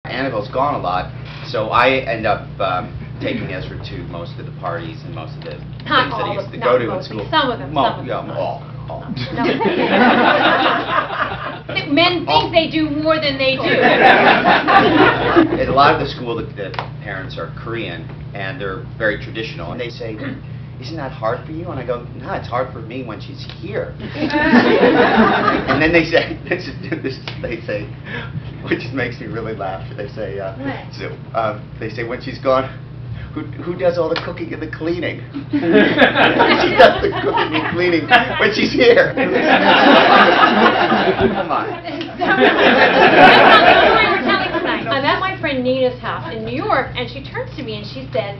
Annabelle's gone a lot, so I end up taking Ezra to most of the parties and most of the things that he used to go to in school. Some of them. Some of them. All. No. Men think they do more than they do. At a lot of the school, the parents are Korean, and they're very traditional, and they say, "Isn't that hard for you?" And I go, "No, it's hard for me when she's here." And then they say, which makes me really laugh. They say, they say when she's gone, who does all the cooking and the cleaning? She does the cooking and cleaning when she's here. Come on. I'm at my friend Nina's house in New York, and she turns to me and she says,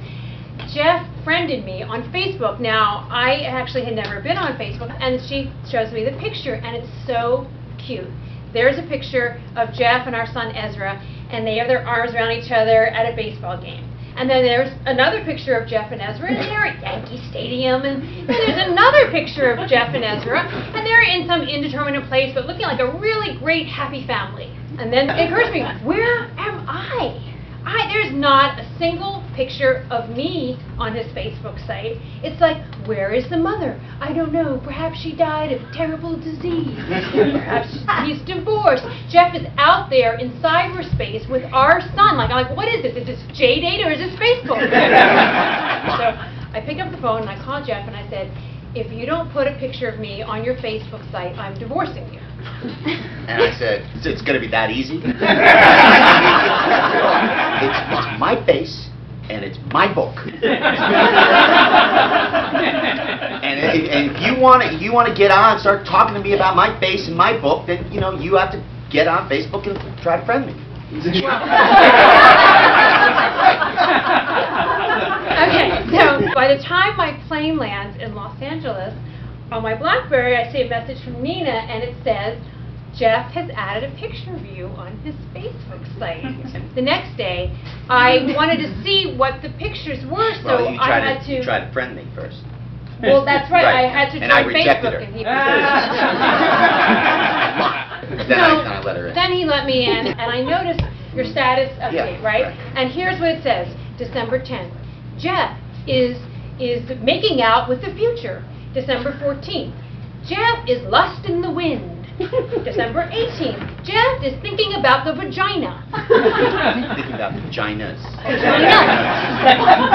"Jeff friended me on Facebook." Now, I actually had never been on Facebook, and she shows me the picture, and it's so cute. There's a picture of Jeff and our son Ezra, and they have their arms around each other at a baseball game. And then there's another picture of Jeff and Ezra, and they're at Yankee Stadium. And then there's another picture of Jeff and Ezra, and they're in some indeterminate place, but looking like a really great, happy family. And then it occurs to me, where am I? There's not a single picture of me on his Facebook site. It's like, where is the mother? I don't know. Perhaps she died of terrible disease. Perhaps he's divorced. Jeff is out there in cyberspace with our son. I'm like, what is this? Is this J-Date or is this Facebook? So I pick up the phone and I call Jeff and I said, "If you don't put a picture of me on your Facebook site, I'm divorcing you." And I said, "It's going to be that easy?" It's my face, and it's my book. And if you want to get on and start talking to me about my face and my book, then you have to get on Facebook and try to friend me. Okay, so by the time my plane lands in Los Angeles, on my BlackBerry I see a message from Nina, and it says, "Jeff has added a picture of you on his Facebook site." The next day, I wanted to see what the pictures were, so you tried to friend me first. Well, that's right. Right. I had to And try I rejected Facebook, her. and he Then I let her in. Then he let me in, and I noticed your status update, Yeah, right? right? And here's what it says: December 10th, Jeff is making out with the future. December 14th, Jeff is lust in the wind. December 18th, Jeff is thinking about the vagina. Thinking about vaginas.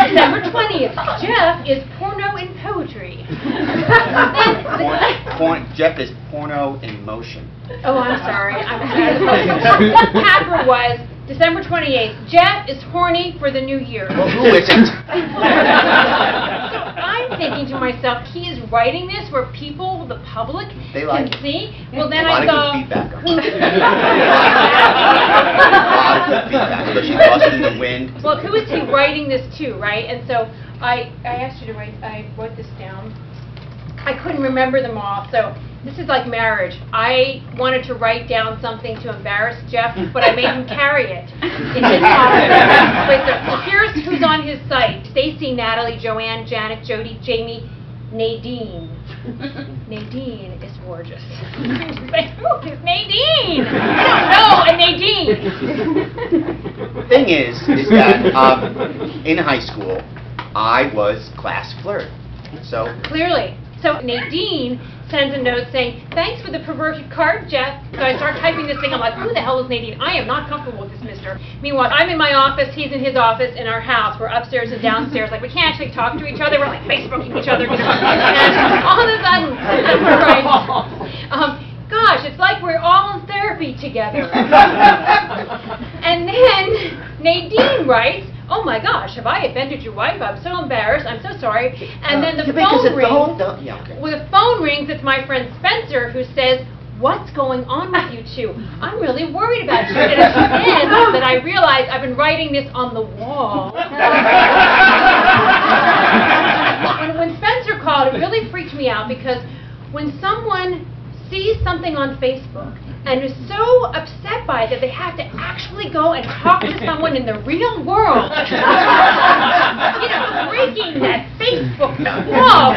December 20th, Jeff is porno in poetry. Jeff is porno in motion. Oh, I'm sorry. Capper was December 28th. Jeff is horny for the new year. Well, who isn't? I'm thinking to myself, he is writing this where people, the public, can see. Well, then I go. Feedback on it. So she's lost in the wind. Well, who is he writing this to, right? And so I asked you to write. I wrote this down. I couldn't remember them all, so this is like marriage. I wanted to write down something to embarrass Jeff, but I made him carry it. It didn't Wait, so here's who's on his site: Stacy, Natalie, Joanne, Janet, Jody, Jamie, Nadine. Nadine is gorgeous. Who is Nadine? I don't know a Nadine. The thing is that in high school, I was class flirt. So clearly. So Nadine sends a note saying, "Thanks for the perverted card, Jeff." So I start typing this thing. I'm like, who the hell is Nadine? I am not comfortable with this mister. Meanwhile, I'm in my office. He's in his office in our house. We're upstairs and downstairs. Like, we can't actually talk to each other. We're like Facebooking each other. And all of a sudden, we're right. Gosh, it's like we're all in therapy together. And then Nadine writes, "Oh my gosh, have I offended your wife? I'm so embarrassed. I'm so sorry." And then the phone rings. When the phone rings, it's my friend Spencer who says, "What's going on with you two? I'm really worried about you." And it's then that I realize I've been writing this on the wall. When Spencer called, it really freaked me out, because when someone sees something on Facebook and is so upset by it that they have to actually go and talk to someone in the real world, breaking that Facebook love.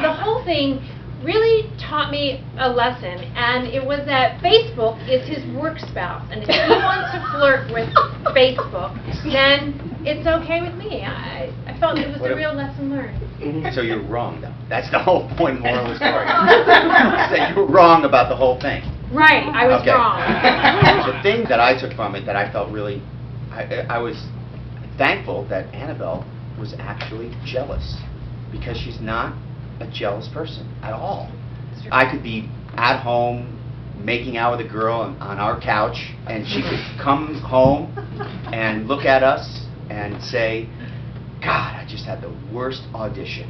The whole thing really taught me a lesson, and it was that Facebook is his work spouse, and if he wants to flirt with Facebook, then it's okay with me. I felt it was a real lesson learned. So you're wrong, though. That's the whole point, moral of the story. That you were wrong about the whole thing. Right, I was wrong. The thing that I took from it that I felt really, I was thankful that Annabelle was actually jealous, because she's not a jealous person at all. I could be at home making out with a girl on our couch, and she could come home and look at us and say, God, I just had the worst audition.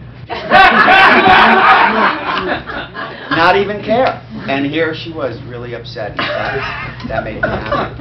Not even care. And here she was, really upset. That made me happy.